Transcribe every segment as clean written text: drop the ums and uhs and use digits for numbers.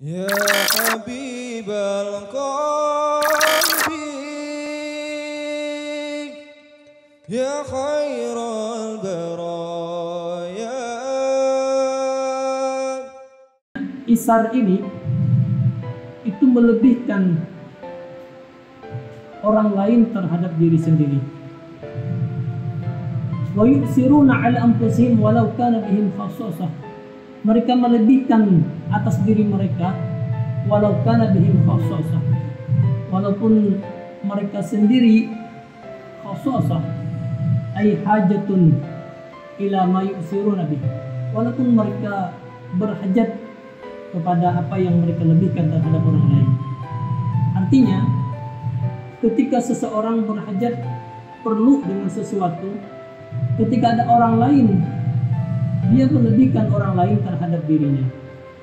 يا حبيب القلب يا خير البرايا. Isar ini itu melebihkan orang lain terhadap diri sendiri. Wa yusiruna ala anfusihim walau kana bihim khassasah. Mereka melebihkan atas diri mereka walau kana bihim khassasah. Walaupun mereka sendiri khassasah ay hajatun ila ma yusiruna bih. Walaupun mereka berhajat kepada apa yang mereka lebihkan terhadap orang lain. Artinya, ketika seseorang berhajat perlu dengan sesuatu, ketika ada orang lain, dia melebihkan orang lain terhadap dirinya.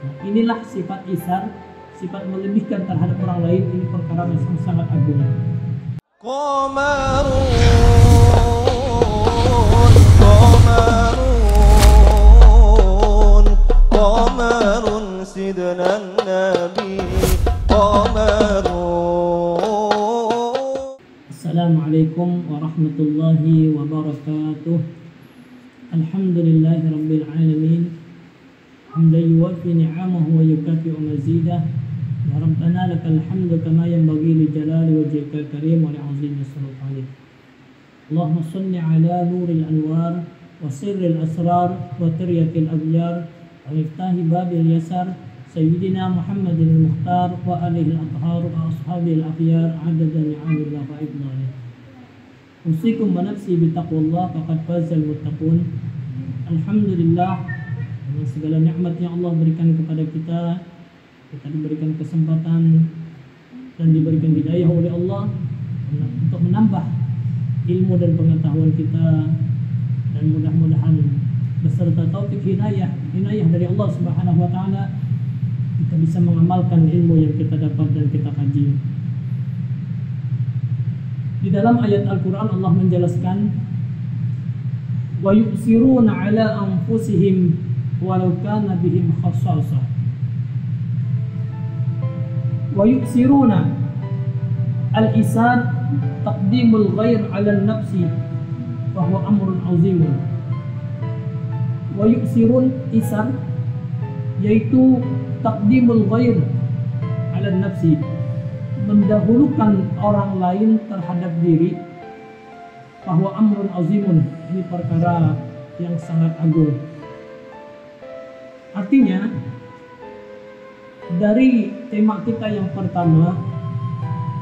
Nah, inilah sifat isar, sifat melebihkan terhadap orang lain. Ini perkara yang sangat agung. Qamarun sidna nabi qamarun. Assalamualaikum warahmatullahi wabarakatuh. Alhamdulillahi rabbil alamin. Hamdan yuwaffi ni'amahu wa yukafi'u mazidah. Ya Rabbana lakal hamdu kama yanbaghi li jalali wajhikal karim wa li 'azimi sultanik. Allahumma shalli ala nuril anwar wa sirril asrar wa tiryatil aghyar wa miftahi babil yasar sayyidina Muhammadin al-Mukhtar wa alihi al-athhar wa ashabihi al-akhyar adada ni'amillah wa ibnalih. Usikum wa nafsi bitaqwallah faqad fazal muttaqun. Alhamdulillah, dengan segala nikmat yang Allah berikan kepada kita diberikan kesempatan dan diberikan hidayah oleh Allah untuk menambah ilmu dan pengetahuan kita, dan mudah-mudahan beserta taufik hidayah dari Allah Subhanahu wa taala kita bisa mengamalkan ilmu yang kita dapat dan kita kaji. Di dalam ayat Al-Quran Allah menjelaskan wa yusiruna ala anfusihim walau kana bihim khassasah. Wa yusiruna al-isar taqdimul ghair ala nafsi wa huwa amrun azimun. Wa yusirun isar yaitu taqdimul ghair ala nafsi, mendahulukan orang lain terhadap diri, bahwa amrun azimun, ini perkara yang sangat agung. Artinya, dari tema kita yang pertama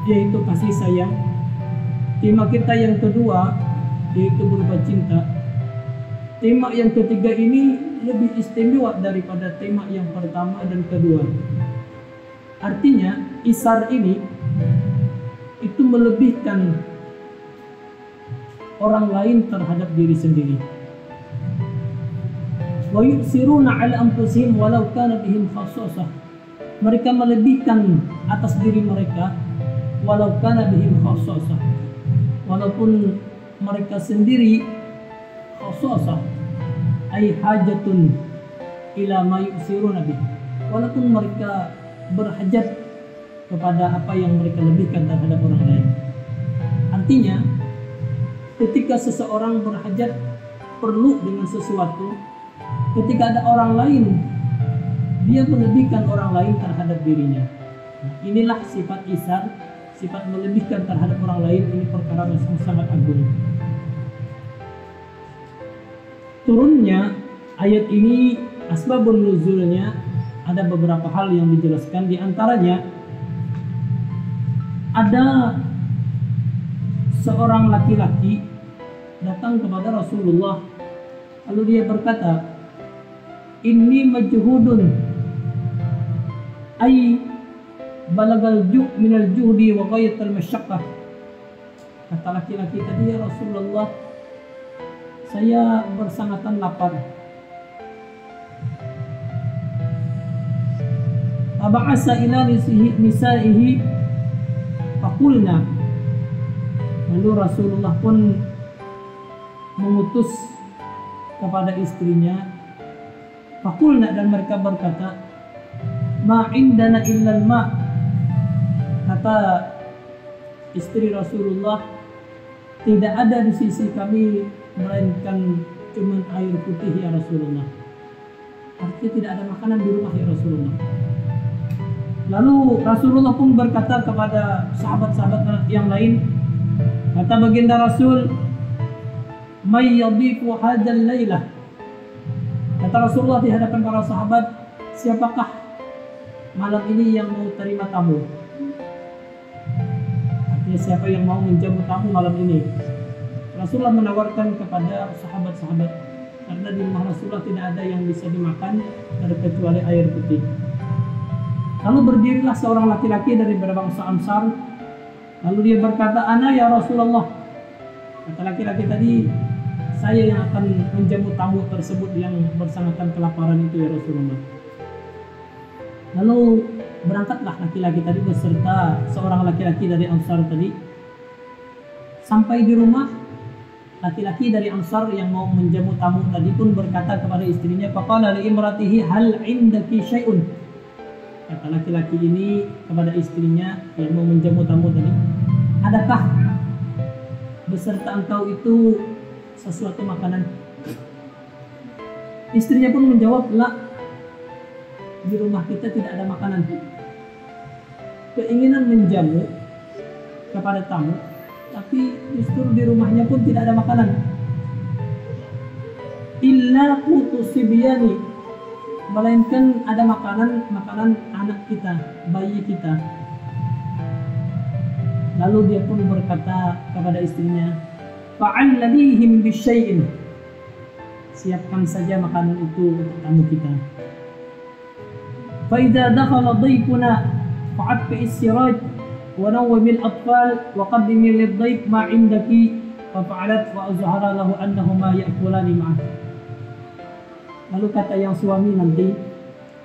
yaitu kasih sayang, tema kita yang kedua yaitu berupa cinta, tema yang ketiga ini lebih istimewa daripada tema yang pertama dan kedua. Artinya, isar ini itu melebihkan orang lain terhadap diri sendiri. Wa yusiruna ala anfusihim walau kana bihim khassasah. Mereka melebihkan atas diri mereka walau kana bihim khassasah. Walaupun mereka sendiri khassasah ay hajatun ila ma yusiruna bih. Walaupun mereka berhajat kepada apa yang mereka lebihkan terhadap orang lain. Artinya, ketika seseorang berhajat perlu dengan sesuatu, ketika ada orang lain, dia melebihkan orang lain terhadap dirinya. Nah, inilah sifat isar, sifat melebihkan terhadap orang lain. Ini perkara yang sangat agung. Turunnya ayat ini, asbabun nuzulnya, ada beberapa hal yang dijelaskan. Di antaranya ada seorang laki-laki datang kepada Rasulullah, lalu dia berkata, inni majhudun ay balagal minal juhdi wa ghayatal masyaqqah. Kata laki-laki tadi, ya Rasulullah, saya bersangatan lapar. Faba'asa ila nisaihi faqulna. Lalu Rasulullah pun mengutus kepada istrinya. Faqulna, dan mereka berkata, ma indana illa al-ma. Kata istri Rasulullah, tidak ada di sisi kami melainkan cuma air putih ya Rasulullah. Artinya tidak ada makanan di rumah ya Rasulullah. Lalu Rasulullah pun berkata kepada sahabat-sahabat yang lain, kata baginda Rasul, may yadifu hadzal lailah. Kata Rasulullah di hadapan para sahabat, siapakah malam ini yang mau terima tamu? Artinya siapa yang mau menjamu tamu malam ini? Rasulullah menawarkan kepada sahabat-sahabat, karena di rumah Rasulullah tidak ada yang bisa dimakan kecuali air putih. Lalu berdirilah seorang laki-laki dari berbangsa Ansar. Lalu dia berkata, ana ya Rasulullah. Kata laki-laki tadi, saya yang akan menjamu tamu tersebut yang bersangkutan kelaparan itu ya Rasulullah. Lalu berangkatlah laki-laki tadi beserta seorang laki-laki dari Ansar tadi. Sampai di rumah, laki-laki dari Ansar yang mau menjamu tamu tadi pun berkata kepada istrinya, faqala li imratihi hal indaki syai'un. Kata laki-laki ini kepada istrinya yang mau menjamu tamu tadi, adakah beserta engkau itu sesuatu makanan? Istrinya pun menjawab, la, di rumah kita tidak ada makanan. Keinginan menjamu kepada tamu, tapi justru di rumahnya pun tidak ada makanan. Illa qutu sibyani, melainkan ada makanan anak kita, bayi kita. Lalu dia pun berkata kepada istrinya, fa'alladihim bisyai'in, siapkan saja makanan itu untuk tamu kita. Fa idza dakhala dhayfuna fa'atfi as-siraj wa nawwimil atfal wa qaddimi lidhayf ma 'indaki. Fa fa'alat wa azhara lahu annahuma ya'kulani ma'ah. Lalu kata yang suami nanti,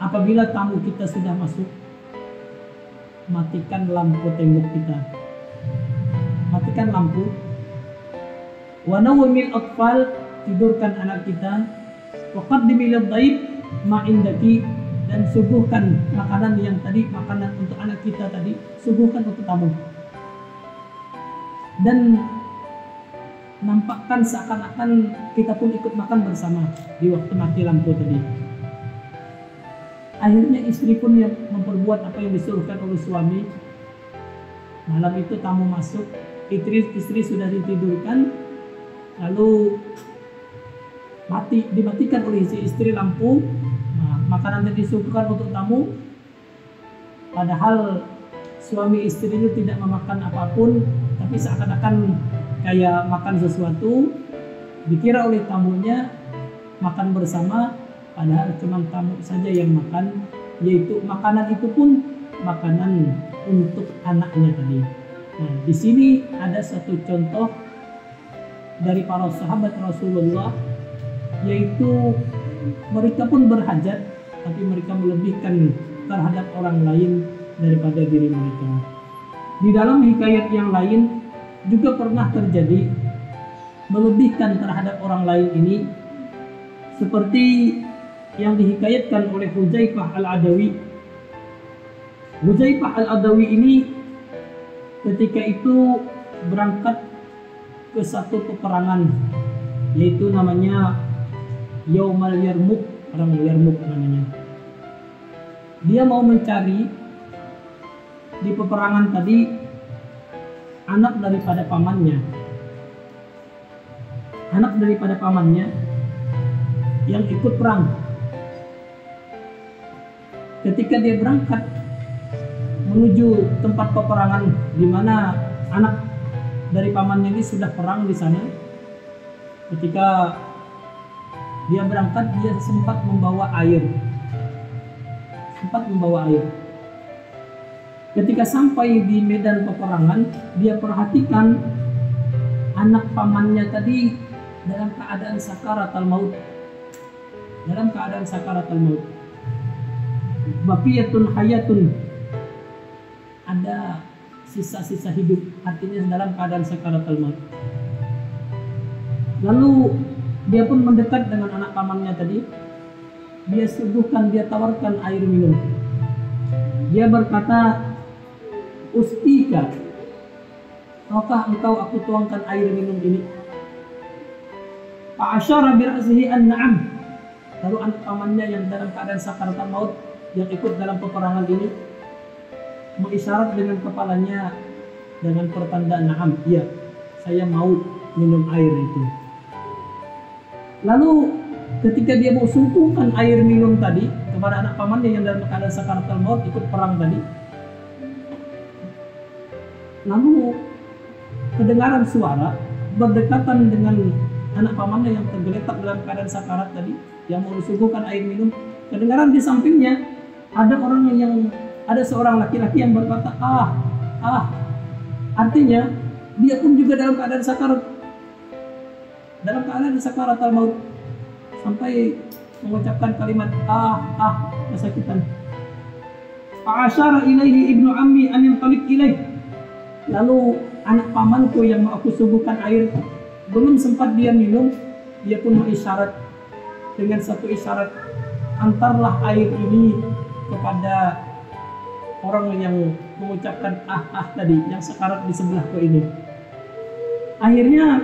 apabila tamu kita sudah masuk, matikan lampu tembok kita, matikan lampu. Wa nawmil atfal, tidurkan anak kita. Wa qaddimil dhaif ma indaki, dan suguhkan makanan yang tadi, makanan untuk anak kita tadi, suguhkan untuk tamu. Dan nampakkan seakan-akan kita pun ikut makan bersama di waktu mati lampu tadi. Akhirnya istri pun yang memperbuat apa yang disuruhkan oleh suami. Malam itu tamu masuk, istri sudah ditidurkan, lalu dimatikan oleh si istri lampu. Nah, makanan yang disuguhkan untuk tamu, padahal suami istri itu tidak memakan apapun, tapi seakan-akan kayak makan sesuatu, dikira oleh tamunya makan bersama, padahal cuma tamu saja yang makan, yaitu makanan itu pun makanan untuk anaknya tadi. Nah, di sini ada satu contoh dari para sahabat Rasulullah, yaitu mereka pun berhajat, tapi mereka melebihkan terhadap orang lain daripada diri mereka. Di dalam hikayat yang lain juga pernah terjadi melebihkan terhadap orang lain ini, seperti yang dihikayatkan oleh Hudzaifah Al-Adawi. Hudzaifah Al-Adawi ini ketika itu berangkat ke satu peperangan, yaitu namanya Yaumal Yarmuk, perang Yarmuk namanya. Dia mau mencari di peperangan tadi anak daripada pamannya yang ikut perang. Ketika dia berangkat menuju tempat peperangan di mana anak dari pamannya ini sudah perang di sana, ketika dia berangkat, dia sempat membawa air. Ketika sampai di medan peperangan, dia perhatikan anak pamannya tadi dalam keadaan sakaratul maut. Baqiyatun hayatun, ada sisa-sisa hidup, artinya dalam keadaan sakaratul maut. Lalu dia pun mendekat dengan anak pamannya tadi. Dia suguhkan, dia tawarkan air minum. Dia berkata, "Ustika, maukah engkau aku tuangkan air minum ini?" Fa'asyara bira'sihi an-na'am. Lalu anak pamannya yang dalam keadaan sakaratul maut yang ikut dalam peperangan ini mengisyarat dengan kepalanya dengan pertanda na'am, iya, saya mau minum air itu. Lalu ketika dia mau sumpungkan air minum tadi kepada anak pamannya yang dalam keadaan sakaratul maut ikut perang tadi, lalu kedengaran suara berdekatan dengan anak pamannya yang tergeletak dalam keadaan sakarat tadi yang mau disuguhkan air minum. Kedengaran di sampingnya ada seorang laki-laki yang berkata artinya dia pun juga dalam keadaan sakarat, dalam keadaan sakaratul maut, sampai mengucapkan kalimat kesakitan. Fa'asyara ilaihi ibnu ammi an yantaliq ilaih. Lalu anak pamanku yang mau aku suguhkan air, belum sempat dia minum, dia pun mengisyarat dengan satu isyarat, antarlah air ini kepada orang yang mengucapkan tadi, yang sekarat di sebelahku ini. Akhirnya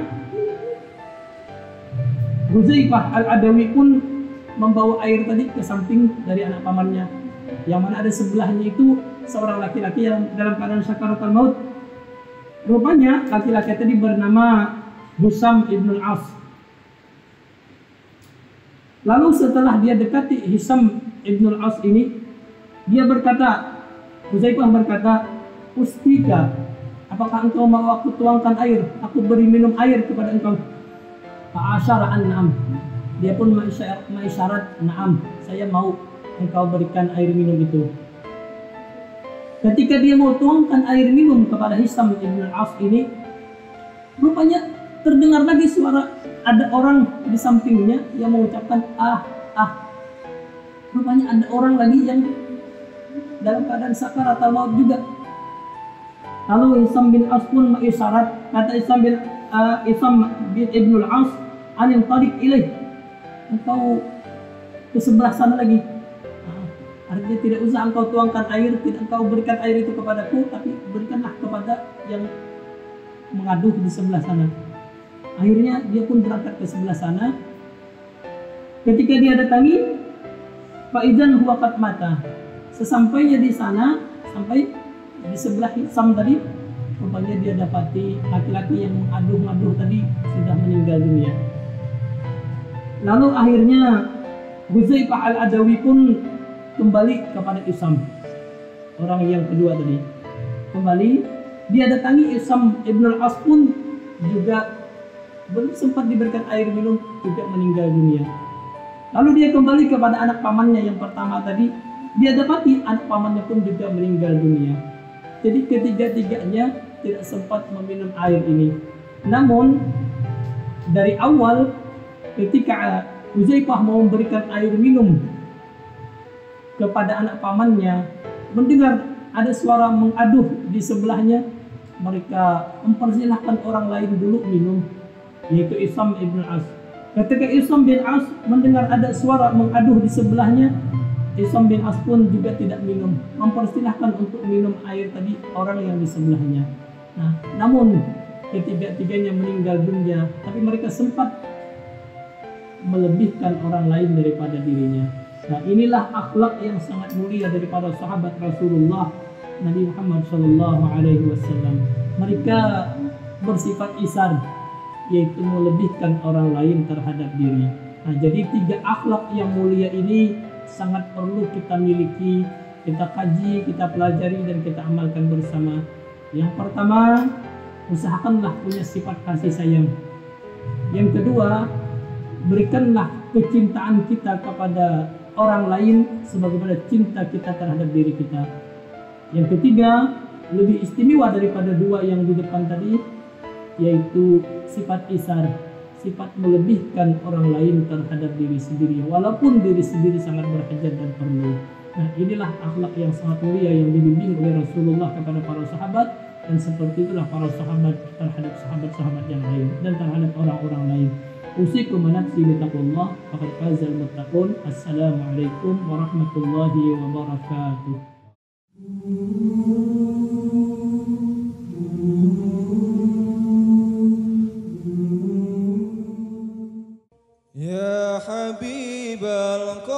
Huzaifah al-Adawi pun membawa air tadi ke samping dari anak pamannya, yang mana ada sebelahnya itu seorang laki-laki yang dalam keadaan sakaratul maut. Rupanya laki-laki tadi bernama Hisam ibn al-As. Lalu setelah dia dekati Hisam ibn al-As ini, dia berkata, Huzaifah berkata, "Ustika, apakah engkau mau aku tuangkan air, aku beri minum air kepada engkau?" Fa'asyara an-na'am. Dia pun mengisyarat, "Na'am, saya mau engkau berikan air minum itu." Ketika dia mau tuangkan air minum kepada Hisam ibn al-As ini, rupanya terdengar lagi suara ada orang di sampingnya yang mengucapkan Rupanya ada orang lagi yang dalam keadaan sakaratul maut juga. Lalu Hisam bin As pun mengisyarat, kata Hisam bin ibn al-As, "Anil tariq ilaih." Engkau ke sebelah sana lagi. Artinya tidak usah engkau tuangkan air, tidak engkau berikan air itu kepadaku, tapi berikanlah kepada yang mengaduh di sebelah sana. Akhirnya dia pun berangkat ke sebelah sana. Ketika dia datangi, faizan huwa qad mata. Sesampainya di sana, sampai di sebelah Hisam tadi, rupanya dia dapati laki-laki yang mengaduh tadi sudah meninggal dunia. Lalu akhirnya Huzaifah al-Adawi pun kembali kepada Hisam, orang yang kedua tadi. Kembali dia datangi Hisam ibn al-As pun juga belum sempat diberikan air minum, juga meninggal dunia. Lalu dia kembali kepada anak pamannya yang pertama tadi, dia dapati anak pamannya pun juga meninggal dunia. Jadi ketiga-tiganya tidak sempat meminum air ini. Namun dari awal ketika Huzaifah mau memberikan air minum kepada anak pamannya, mendengar ada suara mengaduh di sebelahnya, mereka mempersilahkan orang lain dulu minum, yaitu Hisam ibn As. Ketika Hisam bin As mendengar ada suara mengaduh di sebelahnya, Hisam bin As pun juga tidak minum, mempersilahkan untuk minum air tadi orang yang di sebelahnya. Nah, namun ketiga-tiganya meninggal dunia, tapi mereka sempat melebihkan orang lain daripada dirinya. Nah, inilah akhlak yang sangat mulia daripada sahabat Rasulullah Nabi Muhammad SAW. Mereka bersifat isar, yaitu melebihkan orang lain terhadap diri. Nah, jadi tiga akhlak yang mulia ini sangat perlu kita miliki, kita kaji, kita pelajari, dan kita amalkan bersama. Yang pertama, usahakanlah punya sifat kasih sayang. Yang kedua, berikanlah kecintaan kita kepada orang lain sebagaimana cinta kita terhadap diri kita. Yang ketiga, lebih istimewa daripada dua yang di depan tadi, yaitu sifat isar, sifat melebihkan orang lain terhadap diri sendiri, walaupun diri sendiri sangat berhajat dan perlu. Nah, inilah akhlak yang sangat mulia yang dibimbing oleh Rasulullah kepada para sahabat, dan seperti itulah para sahabat terhadap sahabat-sahabat yang lain dan terhadap orang-orang lain. Usikum wa nafsi bittaqwallah faqad fazal muttaqun. Assalamualaikum warahmatullahi wabarakatuh. يا حبيب القلب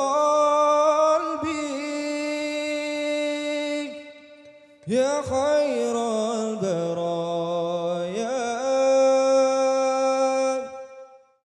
يا خير البرايا